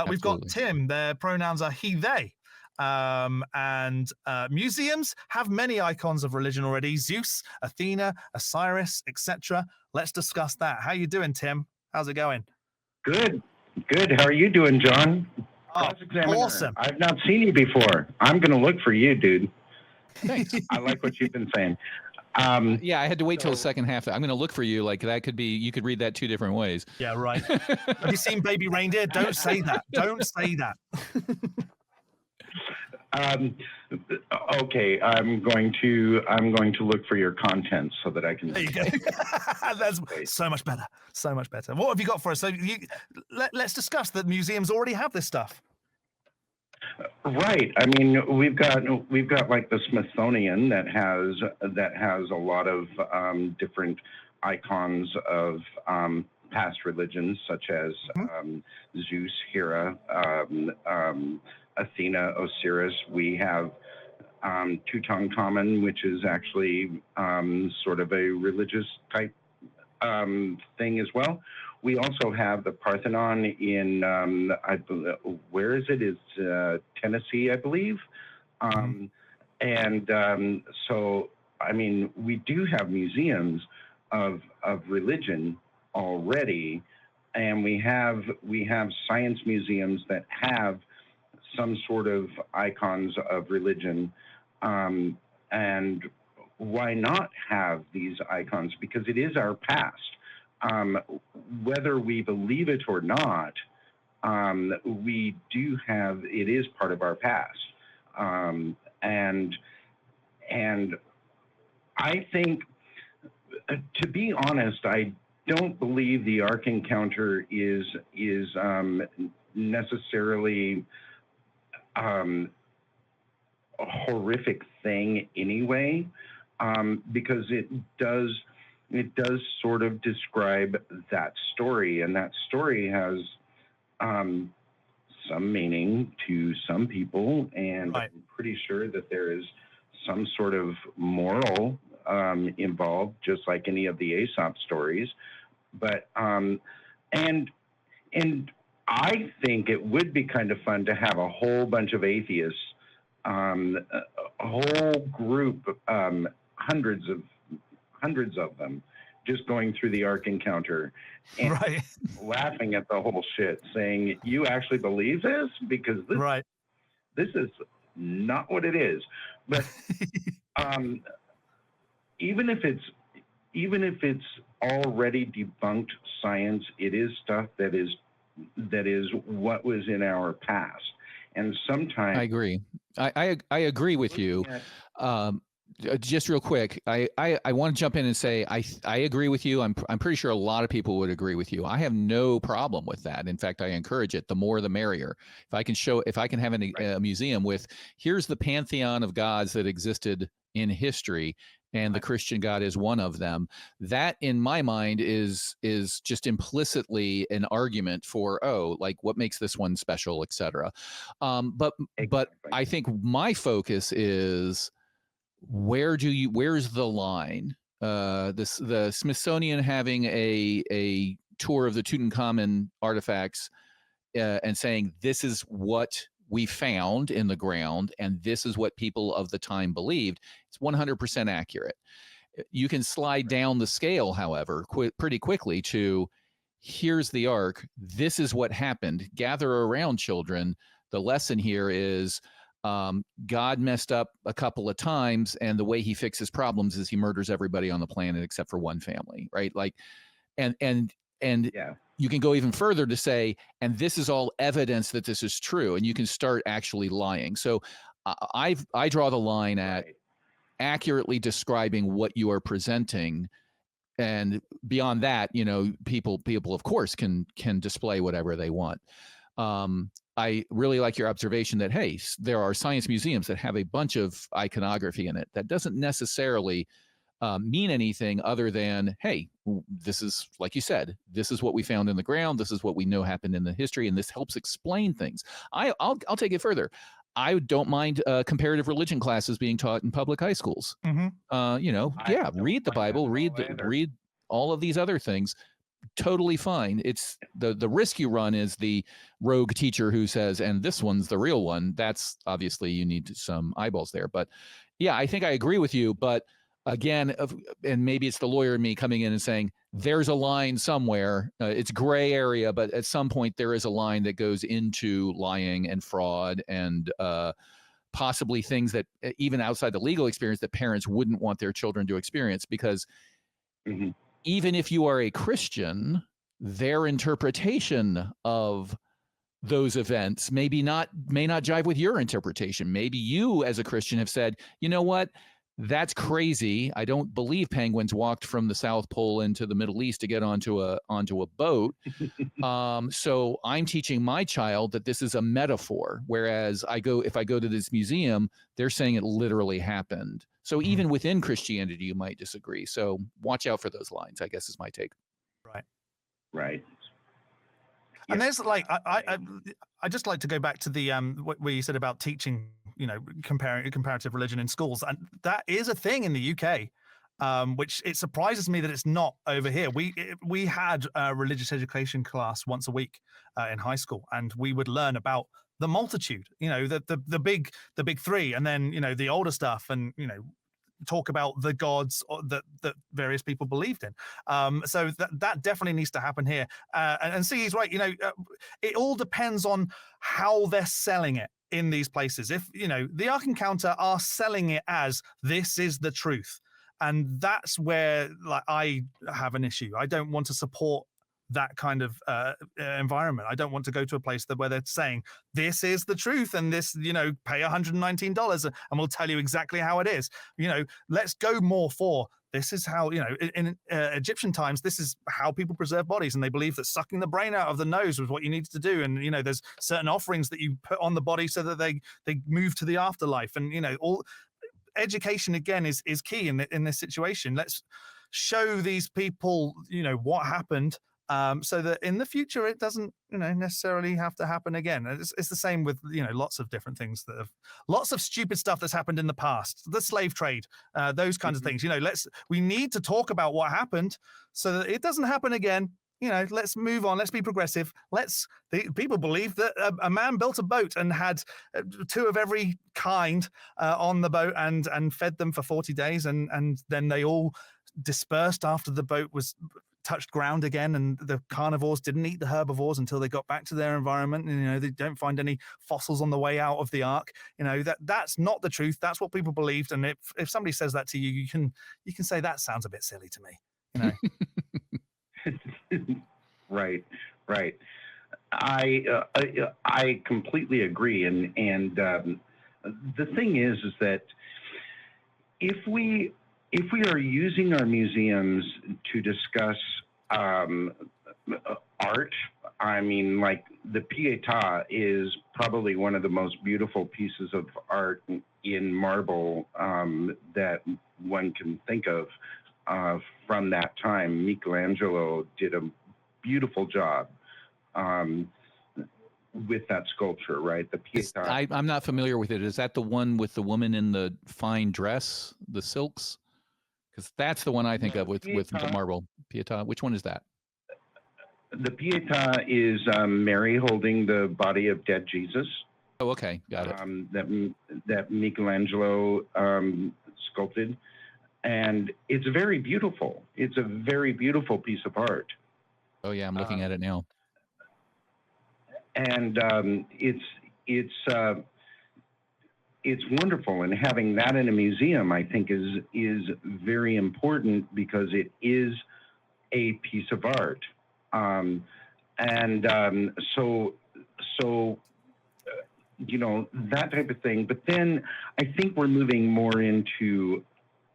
We've got Absolutely. Tim. Their pronouns are he, they. And museums have many icons of religion already: Zeus, Athena, Osiris, etc. Let's discuss that. How you doing, Tim? How's it going? Good. How are you doing, John? Oh, Cross-examiner. awesome. I've not seen you before. I'm going to look for you, dude. Thanks. I like what you've been saying. Yeah, I had to wait till the second half. I'm going to look for you. Like that could be, you could read that two different ways. Yeah, right. Have you seen Baby Reindeer? Don't say that. Don't say that. Okay, I'm going to look for your content so that I can. There you go. That's so much better. So much better. What have you got for us? So let's discuss that museums already have this stuff. Right. I mean, we've got like the Smithsonian that has a lot of different icons of past religions, such as Zeus, Hera, Athena, Osiris. We have Tutankhamun, which is actually sort of a religious type thing as well. We also have the Parthenon in, where is it? It's Tennessee, I believe. So, I mean, we do have museums of religion already, and we have science museums that have some sort of icons of religion. And why not have these icons? Because it is our past. Whether we believe it or not, we do have, it is part of our past. And I think, to be honest, I don't believe the Ark encounter is necessarily a horrific thing anyway, because it does sort of describe that story, and that story has some meaning to some people, and right. I'm pretty sure that there is some sort of moral involved, just like any of the Aesop stories. But and I think it would be kind of fun to have a whole bunch of atheists, a whole group, hundreds of them, just going through the Ark encounter and right. laughing at the whole shit, saying, "You actually believe this? Because this, right. this is not what it is." But even if it's already debunked science, it is stuff that is what was in our past. And sometimes I agree. I agree with you. Just real quick, I want to jump in and say I agree with you. I'm pretty sure a lot of people would agree with you. I have no problem with that. In fact, I encourage it. The more, the merrier. If I can have a museum with, here's the pantheon of gods that existed in history, and the Christian God is one of them, that in my mind is just implicitly an argument for, like, what makes this one special, etc. But I think my focus is, where's the line? The Smithsonian having a tour of the Tutankhamun artifacts and saying, this is what we found in the ground, and this is what people of the time believed. It's 100% accurate. You can slide down the scale, however, pretty quickly to, here's the Ark. This is what happened. Gather around, children. The lesson here is, God messed up a couple of times, and the way he fixes problems is he murders everybody on the planet except for one family, right? Like, and yeah. You can go even further to say, and this is all evidence that this is true, and you can start actually lying. So I draw the line at accurately describing what you are presenting, and beyond that, people of course can display whatever they want. I really like your observation that, hey, there are science museums that have a bunch of iconography in it. That doesn't necessarily mean anything other than, hey, this is, like you said, this is what we found in the ground. This is what we know happened in the history, and this helps explain things. I'll take it further. I don't mind comparative religion classes being taught in public high schools. Read the Bible, read all of these other things. totally fine. It's the risk you run is the rogue teacher who says, and this one's the real one. That's obviously you need some eyeballs there. But yeah, I think I agree with you. But again, and maybe it's the lawyer in me coming in and saying, there's a line somewhere. It's gray area, but at some point there is a line that goes into lying and fraud and possibly things that even outside the legal experience that parents wouldn't want their children to experience, because even if you are a Christian, their interpretation of those events may not jive with your interpretation. Maybe you as a Christian have said, you know what, that's crazy. I don't believe penguins walked from the South Pole into the Middle East to get onto a boat. So I'm teaching my child that this is a metaphor. Whereas if I go to this museum, they're saying it literally happened. So even within Christianity, you might disagree. So watch out for those lines, I guess is my take. Right. And there's like, I just like to go back to the where you said about teaching, comparative religion in schools, and that is a thing in the UK, which it surprises me that it's not over here. We had a religious education class once a week in high school, and we would learn about the multitude, the big three, and then the older stuff, and talk about the gods that various people believed in. So that definitely needs to happen here. And see, he's right. It all depends on how they're selling it in these places. If the Ark Encounter are selling it as this is the truth, and that's where I have an issue. I don't want to support that kind of environment. I don't want to go to a place where they're saying this is the truth, and this, pay $119 and we'll tell you exactly how it is. Let's go more for this is how, in Egyptian times, this is how people preserve bodies, and they believe that sucking the brain out of the nose was what you needed to do. And there's certain offerings that you put on the body so that they move to the afterlife. And all education again is key in this situation. Let's show these people what happened, so that in the future it doesn't necessarily have to happen again. It's the same with lots of different things lots of stupid stuff that's happened in the past, the slave trade, those kinds of things. We need to talk about what happened so that it doesn't happen again. Let's move on. Let's be progressive. People believe that a man built a boat and had two of every kind on the boat and fed them for 40 days. And then they all dispersed after the boat was touched ground again, and the carnivores didn't eat the herbivores until they got back to their environment. And, they don't find any fossils on the way out of the Ark. That's not the truth. That's what people believed. And if somebody says that to you, you can say that sounds a bit silly to me. Right. I completely agree. And the thing is that if we are using our museums to discuss art, I mean, like the Pietà is probably one of the most beautiful pieces of art in marble that one can think of from that time. Michelangelo did a beautiful job with that sculpture, right? The Pietà. I'm not familiar with it. Is that the one with the woman in the fine dress, the silks? Because that's the one I think of with the marble. Pietà. Which one is that? The Pietà is Mary holding the body of dead Jesus. Oh, okay, got it. That Michelangelo sculpted, and it's very beautiful. It's a very beautiful piece of art. Oh yeah, I'm looking at it now. And it's wonderful, and having that in a museum, I think, is very important because it is a piece of art, so that type of thing. But then I think we're moving more into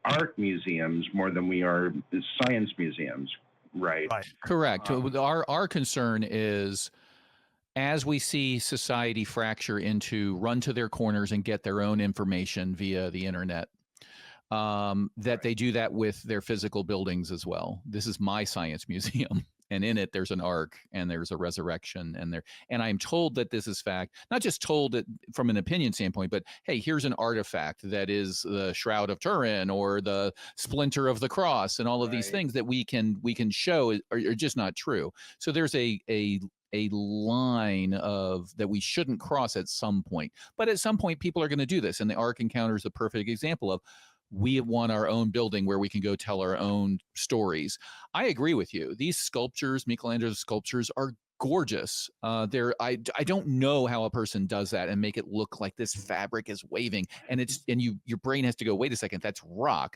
art museums more than we are science museums, right? Correct. Our concern is, as we see society fracture into run to their corners and get their own information via the internet, that they do that with their physical buildings as well. This is my science museum. and in it there's an ark and there's a resurrection, and I'm told that this is fact, not just told it from an opinion standpoint, but hey, here's an artifact that is the Shroud of Turin or the splinter of the cross, and all of these things that we can show are just not true. So there's a line of that we shouldn't cross at some point, but at some point people are going to do this, and the ark encounter is a perfect example of, we want our own building where we can go tell our own stories. I agree with you. These sculptures, Michelangelo's sculptures, are gorgeous. I don't know how a person does that and make it look like this fabric is waving, and your brain has to go, wait a second, that's rock.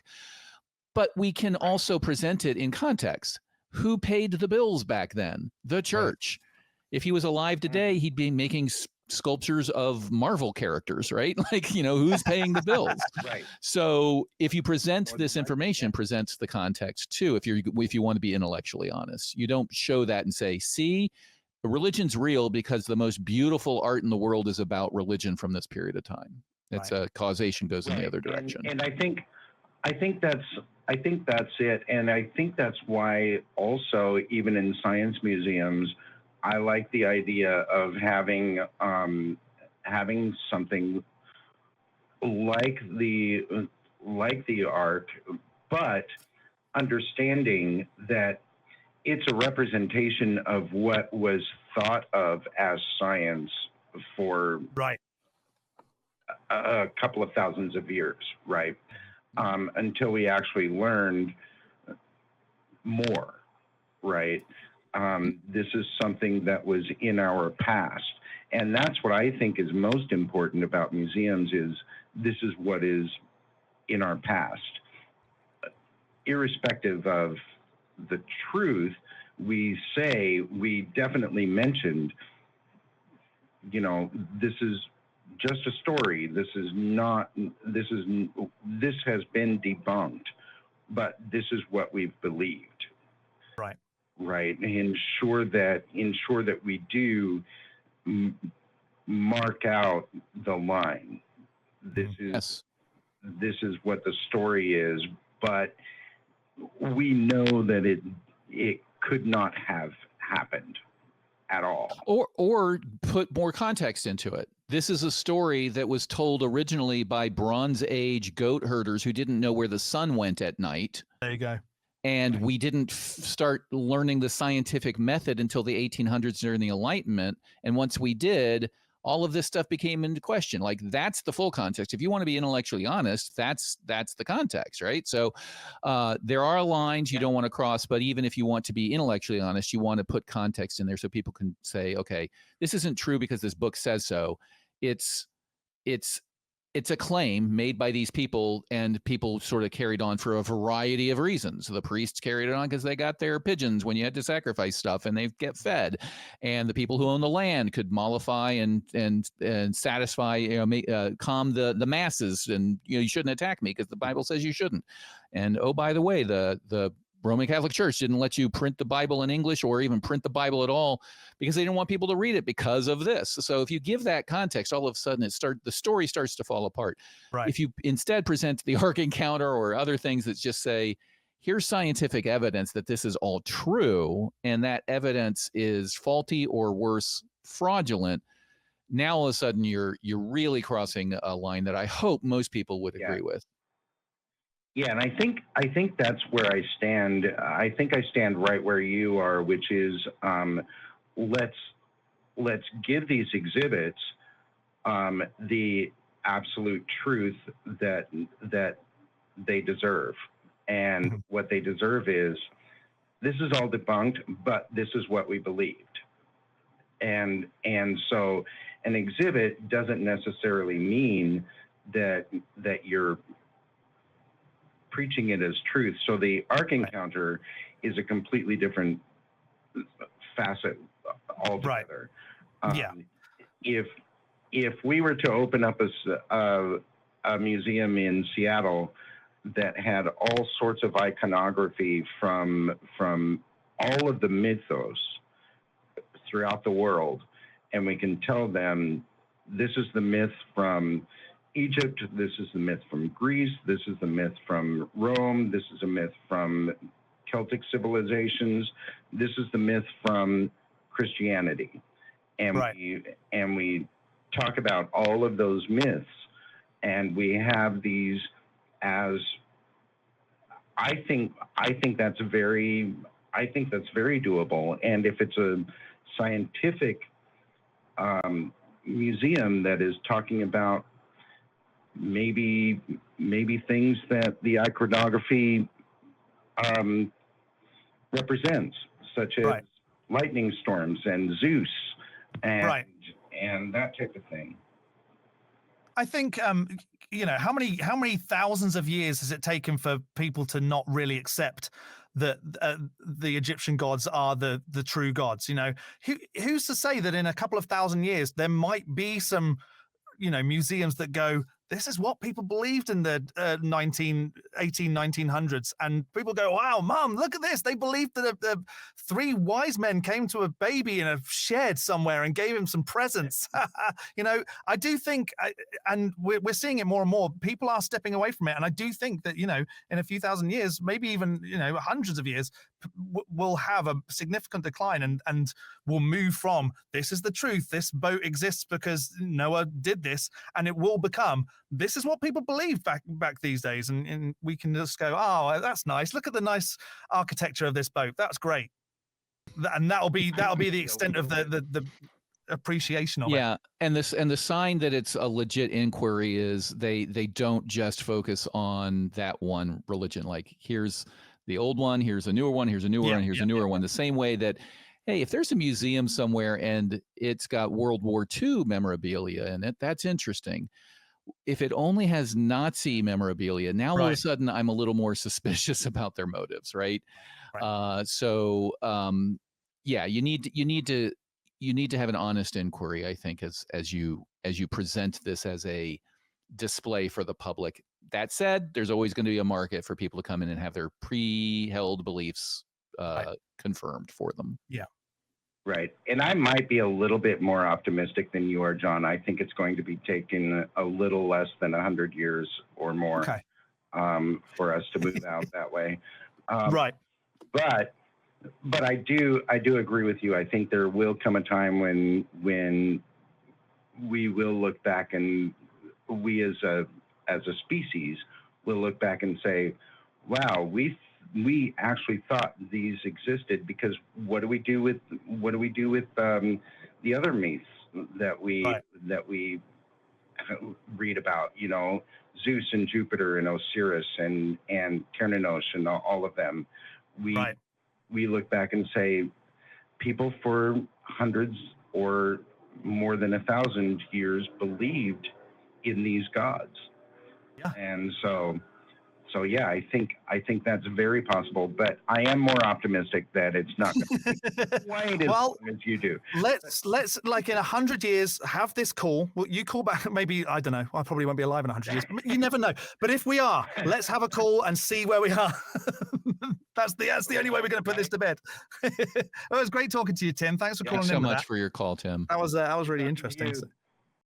But we can also present it in context. Who paid the bills back then? The church. If he was alive today, he'd be making sculptures of Marvel characters, right? Like, who's paying the bills? Right. So if you present this information, presents the context too. If you want to be intellectually honest, you don't show that and say, see, religion's real because the most beautiful art in the world is about religion from this period of time. It's a causation goes in the other direction. And I think that's it. And I think that's why also, even in science museums, I like the idea of having something like the ark, but understanding that it's a representation of what was thought of as science for a couple of thousands of years, right? Until we actually learned more, right? This is something that was in our past. And that's what I think is most important about museums, is this is what is in our past. Irrespective of the truth, we definitely mentioned, this is just a story. This has been debunked, but this is what we've believed. Right. Ensure that we do mark out the line. This is what the story is, but we know that it could not have happened at all. Or put more context into it. This is a story that was told originally by Bronze Age goat herders who didn't know where the sun went at night. There you go. And we didn't start learning the scientific method until the 1800s during the Enlightenment. And once we did, all of this stuff became into question. Like, that's the full context. If you want to be intellectually honest, that's the context, right? So there are lines you don't want to cross, but even if you want to be intellectually honest, you want to put context in there so people can say, okay, this isn't true because this book says so. It's a claim made by these people, and people sort of carried on for a variety of reasons. The priests carried it on because they got their pigeons when you had to sacrifice stuff, and they get fed. And the people who own the land could mollify and satisfy, calm the masses. And you shouldn't attack me because the Bible says you shouldn't. And oh, by the way, the Roman Catholic Church didn't let you print the Bible in English or even print the Bible at all because they didn't want people to read it because of this. So if you give that context, all of a sudden the story starts to fall apart. Right. If you instead present the Ark Encounter or other things that just say, here's scientific evidence that this is all true, and that evidence is faulty or worse, fraudulent, now all of a sudden you're really crossing a line that I hope most people would agree with. Yeah, and I think that's where I stand. I think I stand right where you are, which is let's give these exhibits the absolute truth that they deserve. And what they deserve is, this is all debunked, but this is what we believed. And so an exhibit doesn't necessarily mean that you're preaching it as truth. So the Ark Encounter is a completely different facet altogether. If we were to open up a museum in Seattle that had all sorts of iconography from all of the mythos throughout the world, and we can tell them, this is the myth from Egypt, this is the myth from Greece, this is the myth from Rome, this is a myth from Celtic civilizations. This is the myth from Christianity. And Right. we talk about all of those myths, and we have these as I think that's very doable. And if it's a scientific museum that is talking about maybe things that the iconography represents, such as Right. lightning storms and Zeus and Right. and that type of thing. I think you know, how many thousands of years has it taken for people to not really accept that the Egyptian gods are the true gods? You know, who's to say that in a couple of thousand years there might be some, you know, museums that go, this is what people believed in the 1900s, and people go, wow, mom, look at this, they believed that the three wise men came to a baby in a shed somewhere and gave him some presents. You know, I do think, and we're seeing it more and more, people are stepping away from it, and I do think that, you know, in a few thousand years, maybe even, you know, hundreds of years, we'll have a significant decline, and we'll move from, this is the truth, this boat exists because Noah did this, and it will become, this is what people believe back these days, and we can just go, oh, that's nice, look at the nice architecture of this boat, that's great. And that'll be the extent of the appreciation of it. Yeah, and the sign that it's a legit inquiry is they don't just focus on that one religion. Like, here's the old one, here's a newer one, here's a newer one, here's a newer one. The same way that, hey, if there's a museum somewhere and it's got World War II memorabilia in it, that's interesting. If it only has Nazi memorabilia, now all of a sudden I'm a little more suspicious about their motives, right? Yeah, you need to have an honest inquiry, I think, as you present this as a display for the public. That said, there's always going to be a market for people to come in and have their pre-held beliefs confirmed for them. Yeah. Right. And I might be a little bit more optimistic than you are, John. I think it's going to be taking a little less than 100 years or more for us to move out that way. Right. But I do agree with you. I think there will come a time when we will look back, and we as a species will look back and say, wow, we actually thought these existed, because what do we do with the other myths that we read about, you know, Zeus and Jupiter and Osiris and Ternanos and all of them. We look back and say, people for hundreds or more than 1,000 years believed in these gods. Yeah. And so yeah, I think that's very possible, but I am more optimistic that it's not going to be quite as long as you do. Let's like in 100 years have this call. Well, you call back, maybe, I don't know, I probably won't be alive in 100 years, but you never know. But if we are, let's have a call and see where we are. That's the only way we're going to put this to bed. Well, it was great talking to you, Tim. Thanks for calling in. Thanks so much for your call, Tim. That was really interesting.